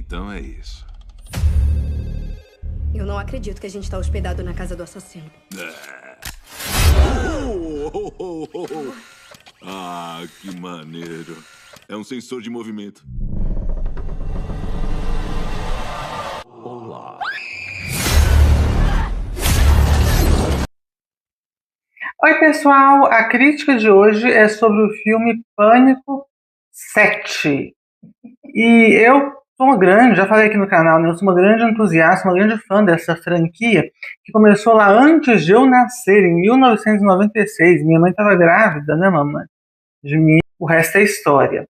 Então é isso. Eu não acredito que a gente tá hospedado na casa do assassino. Ah, que maneiro. É um sensor de movimento. Olá. Oi, pessoal! A crítica de hoje é sobre o filme Pânico 7. E eu sou já falei aqui no canal, né? Eu sou uma grande entusiasta, uma grande fã dessa franquia, que começou lá antes de eu nascer, em 1996. Minha mãe estava grávida, né, mamãe? De mim, o resto é história.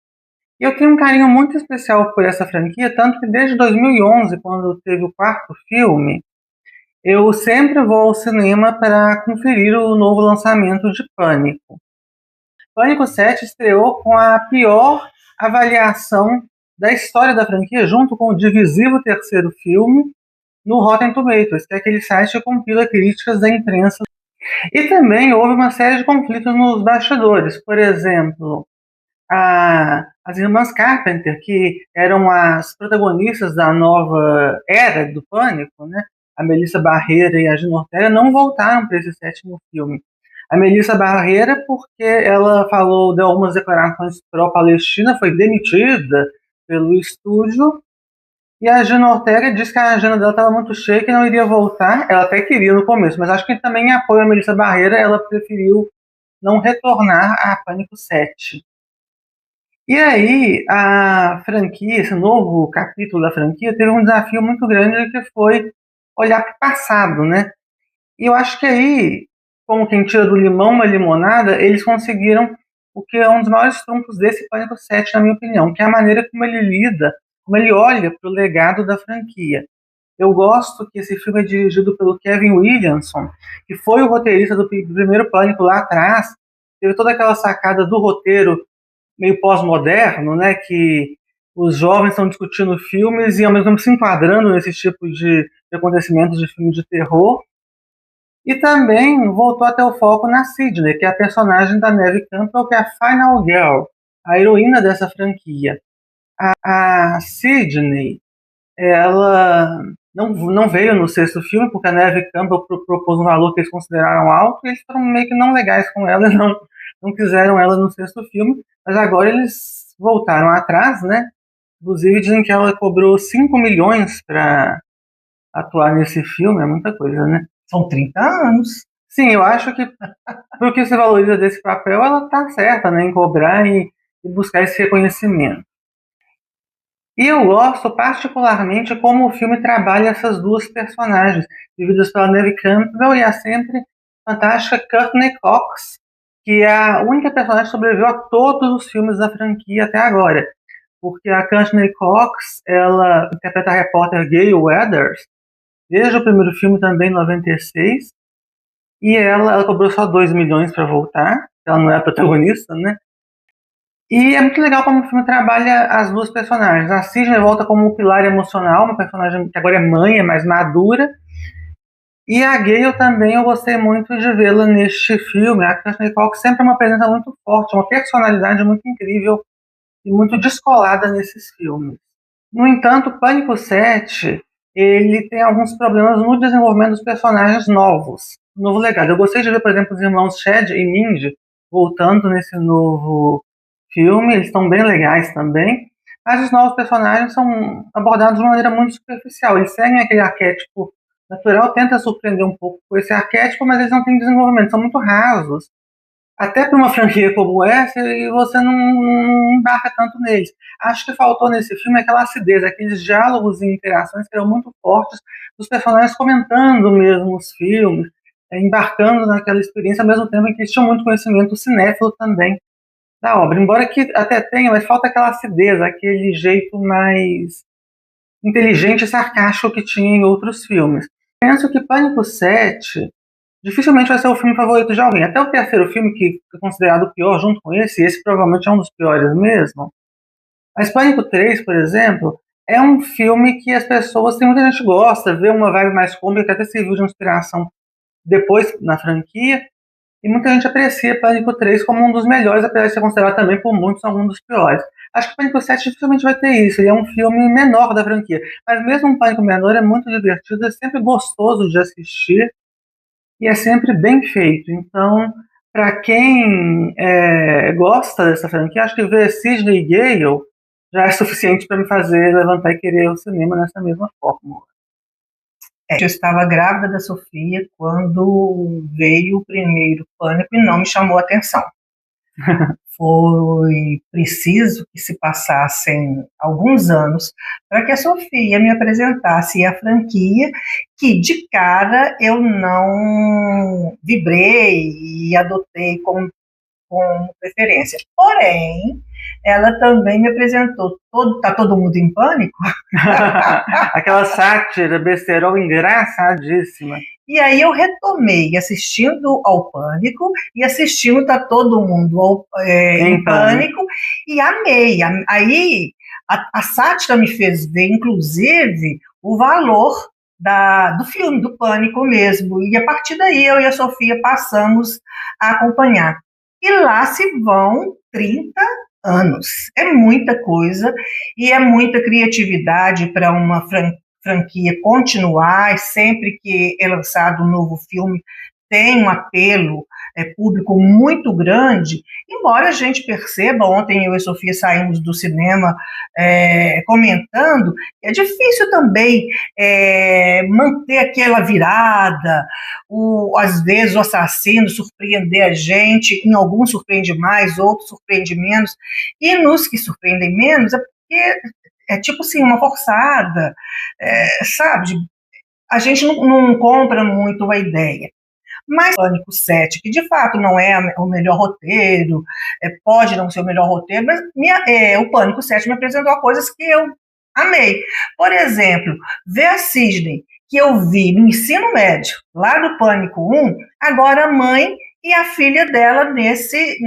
E eu tenho um carinho muito especial por essa franquia, tanto que desde 2011, quando teve o quarto filme, eu sempre vou ao cinema para conferir o novo lançamento de Pânico. Pânico 7 estreou com a pior avaliação da história da franquia, junto com o divisivo terceiro filme, no Rotten Tomatoes, que é aquele site que compila críticas da imprensa. E também houve uma série de conflitos nos bastidores. Por exemplo, as irmãs Carpenter, que eram as protagonistas da nova era do Pânico, né? A Melissa Barrera e a Gina Ortega, não voltaram para esse sétimo filme. A Melissa Barrera, porque ela deu algumas declarações pró-Palestina, foi demitida pelo estúdio. E a Gina Ortega disse que a agenda dela estava muito cheia e que não iria voltar. Ela até queria no começo, mas acho que também em apoio a Melissa Barrera, ela preferiu não retornar a Pânico 7. E aí, a franquia, esse novo capítulo da franquia, teve um desafio muito grande que foi olhar para o passado, né? E eu acho que aí, como quem tira do limão uma limonada, eles conseguiram o que é um dos maiores trunfos desse Pânico 7, na minha opinião, que é a maneira como ele lida, como ele olha para o legado da franquia. Eu gosto que esse filme é dirigido pelo Kevin Williamson, que foi o roteirista do primeiro Pânico lá atrás. Teve toda aquela sacada do roteiro meio pós-moderno, né, que os jovens estão discutindo filmes e ao mesmo tempo se enquadrando nesse tipo de acontecimentos de filme de terror. E também voltou a ter o foco na Sidney, que é a personagem da Neve Campbell, que é a Final Girl, a heroína dessa franquia. A Sidney, ela não veio no sexto filme, porque a Neve Campbell propôs um valor que eles consideraram alto, e eles foram meio que não legais com ela, e não quiseram ela no sexto filme, mas agora eles voltaram atrás, né? Inclusive dizem que ela cobrou 5 milhões para atuar nesse filme, é muita coisa, né? São 30 anos. Sim, eu acho que porque se valoriza desse papel, ela tá certa, né, em cobrar e buscar esse reconhecimento. E eu gosto particularmente como o filme trabalha essas duas personagens, vividas pela Neve Campbell e a sempre fantástica Courtney Cox, que é a única personagem que sobreviveu a todos os filmes da franquia até agora. Porque a Courtney Cox, ela interpreta a repórter Gail Weathers, desde o primeiro filme também, em 96, e ela cobrou só 2 milhões para voltar, ela não é a protagonista, né? E é muito legal como o filme trabalha as duas personagens. A Sidney volta como um pilar emocional, uma personagem que agora é mãe, é mais madura. E a Gale também eu gostei muito de vê-la neste filme. A Courtney Cox sempre é uma presença muito forte, uma personalidade muito incrível e muito descolada nesses filmes. No entanto, Pânico 7, ele tem alguns problemas no desenvolvimento dos personagens novos, novo legado. Eu gostei de ver, por exemplo, os irmãos Chad e Mindy voltando nesse novo filme, eles estão bem legais também, mas os novos personagens são abordados de uma maneira muito superficial. Eles seguem aquele arquétipo natural, tenta surpreender um pouco com esse arquétipo, mas eles não têm desenvolvimento, são muito rasos. Até para uma franquia como essa, e você não embarca tanto neles. Acho que faltou nesse filme aquela acidez, aqueles diálogos e interações que eram muito fortes, dos personagens comentando mesmo os filmes, embarcando naquela experiência, ao mesmo tempo em que eles tinham muito conhecimento cinéfilo também da obra. Embora que até tenha, mas falta aquela acidez, aquele jeito mais inteligente e sarcástico que tinha em outros filmes. Penso que Pânico 7 dificilmente vai ser o filme favorito de alguém. Até o terceiro filme, que é considerado o pior junto com esse provavelmente é um dos piores mesmo. Mas Pânico 3, por exemplo, é um filme que as pessoas, tem muita gente que gosta, vê uma vibe mais cômica, que até serviu de inspiração depois na franquia, e muita gente aprecia Pânico 3 como um dos melhores, apesar de ser considerado também por muitos um dos piores. Acho que o Pânico 7 dificilmente vai ter isso. Ele é um filme menor da franquia. Mas mesmo um Pânico menor é muito divertido, é sempre gostoso de assistir e é sempre bem feito. Então, para quem gosta dessa franquia, acho que ver Sidney e Gale já é suficiente para me fazer levantar e querer o cinema nessa mesma fórmula. Eu estava grávida da Sofia quando veio o primeiro Pânico e não me chamou a atenção. Foi preciso que se passassem alguns anos para que a Sofia me apresentasse a franquia, que de cara eu não vibrei e adotei como preferência. Porém, ela também me apresentou Tá Todo Mundo em Pânico? Aquela sátira, besterol engraçadíssima. E aí eu retomei assistindo ao Pânico e assistindo Tá Todo Mundo em Pânico e amei. Aí a sátira me fez ver, inclusive, o valor do filme, do Pânico mesmo. E a partir daí eu e a Sofia passamos a acompanhar. E lá se vão 30 anos. É muita coisa e é muita criatividade para uma franquia continuar, e sempre que é lançado um novo filme tem um apelo público muito grande, embora a gente perceba, ontem eu e a Sofia saímos do cinema comentando, que é difícil também manter aquela virada, às vezes o assassino surpreender a gente, em alguns surpreende mais, outros surpreende menos, e nos que surpreendem menos é porque é tipo assim, uma forçada, sabe? A gente não compra muito a ideia. Mas Pânico 7, que de fato não é o melhor roteiro, pode não ser o melhor roteiro, mas o Pânico 7 me apresentou coisas que eu amei. Por exemplo, ver a Sidney, que eu vi no ensino médio, lá do Pânico 1, agora a mãe e a filha dela nesse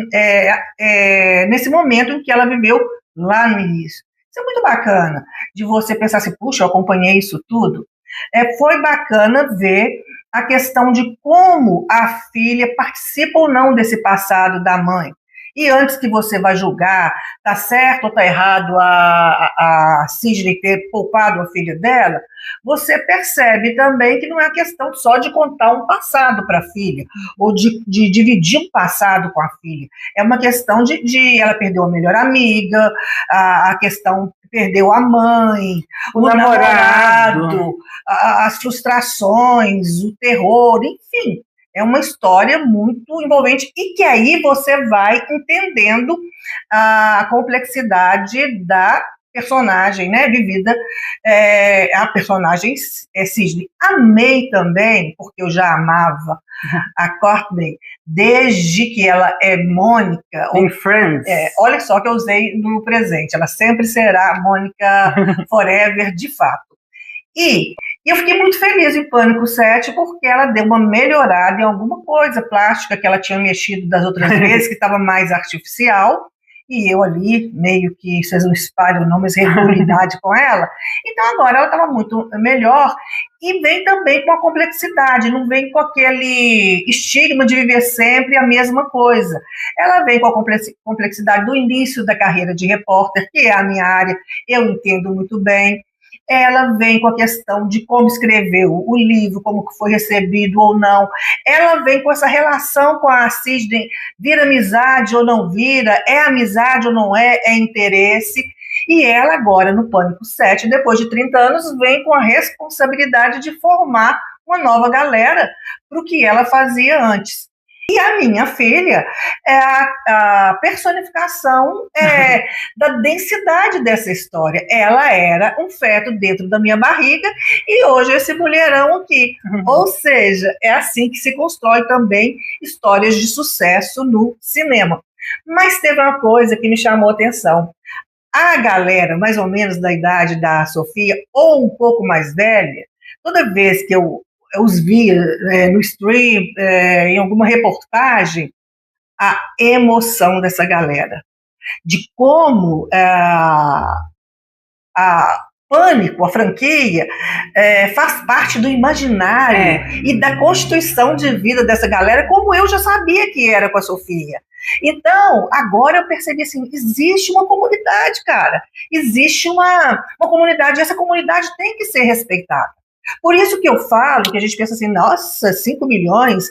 momento em que ela viveu lá no início. Isso é muito bacana, de você pensar assim, puxa, eu acompanhei isso tudo. Foi bacana ver a questão de como a filha participa ou não desse passado da mãe. E antes que você vá julgar, tá certo ou tá errado a Sidney ter poupado a filha dela, você percebe também que não é questão só de contar um passado para a filha, ou de dividir um passado com a filha. É uma questão de ela perdeu a melhor amiga, a questão perdeu a mãe, o namorado, as frustrações, o terror, enfim. É uma história muito envolvente e que aí você vai entendendo a complexidade da personagem, né, vivida, a personagem Sidney. Amei também, porque eu já amava a Courtney desde que ela é Mônica. Em Friends. Olha só que eu usei no presente, ela sempre será Mônica Forever, de fato. E eu fiquei muito feliz em Pânico 7 porque ela deu uma melhorada em alguma coisa plástica que ela tinha mexido das outras vezes, que estava mais artificial, e eu ali, meio que, vocês não espalham não, mas regularidade com ela. Então agora ela estava muito melhor e vem também com a complexidade, não vem com aquele estigma de viver sempre a mesma coisa. Ela vem com a complexidade do início da carreira de repórter, que é a minha área, eu entendo muito bem. Ela vem com a questão de como escreveu o livro, como que foi recebido ou não. Ela vem com essa relação com a Sidney, vira amizade ou não vira, é amizade ou não é interesse. E ela agora, no Pânico 7, depois de 30 anos, vem com a responsabilidade de formar uma nova galera para o que ela fazia antes. E a minha filha é a personificação da densidade dessa história. Ela era um feto dentro da minha barriga e hoje esse mulherão aqui. Ou seja, é assim que se constrói também histórias de sucesso no cinema. Mas teve uma coisa que me chamou a atenção. A galera, mais ou menos da idade da Sofia, ou um pouco mais velha, toda vez que eu os via no stream, em alguma reportagem, a emoção dessa galera, de como a Pânico, a franquia, faz parte do imaginário e da constituição de vida dessa galera, como eu já sabia que era com a Sofia. Então, agora eu percebi assim, existe uma comunidade, cara. Existe uma comunidade, e essa comunidade tem que ser respeitada. Por isso que eu falo, que a gente pensa assim, nossa, 5 milhões,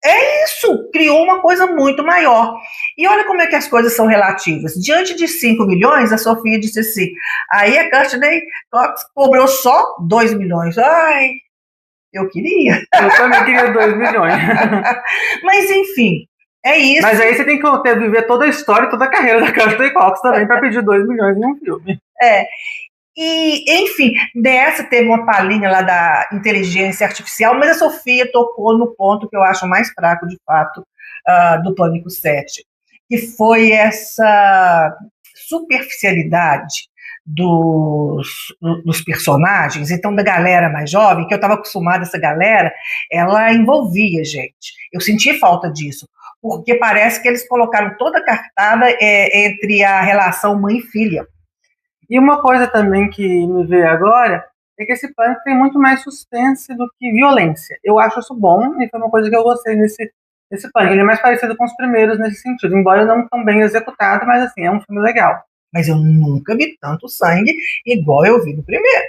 é isso, criou uma coisa muito maior. E olha como é que as coisas são relativas. Diante de 5 milhões, a Sofia disse assim, aí a Courtney Cox cobrou só 2 milhões. Ai, eu queria. Eu também queria 2 milhões. Mas, enfim, é isso. Mas aí você tem que viver toda a história, toda a carreira da Courtney Cox também para pedir 2 milhões em um filme. E, enfim, dessa teve uma palhinha lá da inteligência artificial, mas a Sofia tocou no ponto que eu acho mais fraco, de fato, do Pânico 7, que foi essa superficialidade dos personagens, então da galera mais jovem, que eu estava acostumada, essa galera, ela envolvia gente. Eu senti falta disso, porque parece que eles colocaram toda a cartada entre a relação mãe e filha. E uma coisa também que me veio agora é que esse Pânico tem muito mais suspense do que violência. Eu acho isso bom e foi uma coisa que eu gostei nesse Pânico. Ele é mais parecido com os primeiros nesse sentido, embora não tão bem executado, mas assim, é um filme legal. Mas eu nunca vi tanto sangue igual eu vi no primeiro.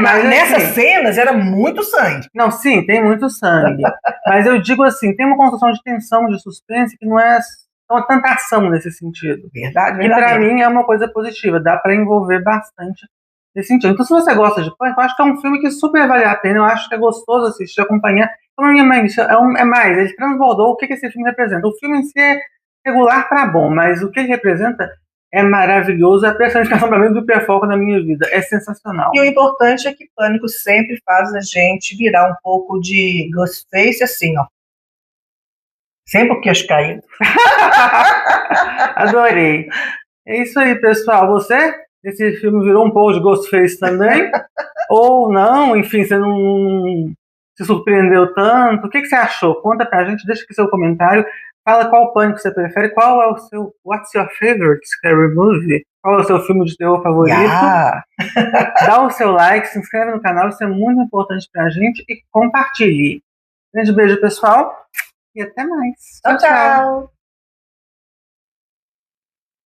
Mas nessas cenas era muito sangue. Não, sim, tem muito sangue. Mas eu digo assim, tem uma construção de tensão, de suspense, que não é tanta ação nesse sentido. Verdade. E pra mim é uma coisa positiva, dá pra envolver bastante nesse sentido. Então, se você gosta de Pânico, eu acho que é um filme que super vale a pena, eu acho que é gostoso assistir, acompanhar. Como a minha mãe disse, é mais, ele transbordou o que esse filme representa. O filme em si é regular pra bom, mas o que ele representa é maravilhoso, é a personificação pra mim do hiperfoco na minha vida, é sensacional. E o importante é que Pânico sempre faz a gente virar um pouco de Ghostface assim, ó. Sempre o queixo caído. Adorei. É isso aí, pessoal. Você? Esse filme virou um pouco de Ghostface também? Ou não? Enfim, você não se surpreendeu tanto? O que você achou? Conta pra gente, deixa aqui seu comentário. Fala qual Pânico você prefere, qual é o seu What's your favorite scary movie? Qual é o seu filme de terror favorito? Dá o seu like, se inscreve no canal, isso é muito importante pra gente e compartilhe. Grande beijo, pessoal, e até mais. Tchau, tchau.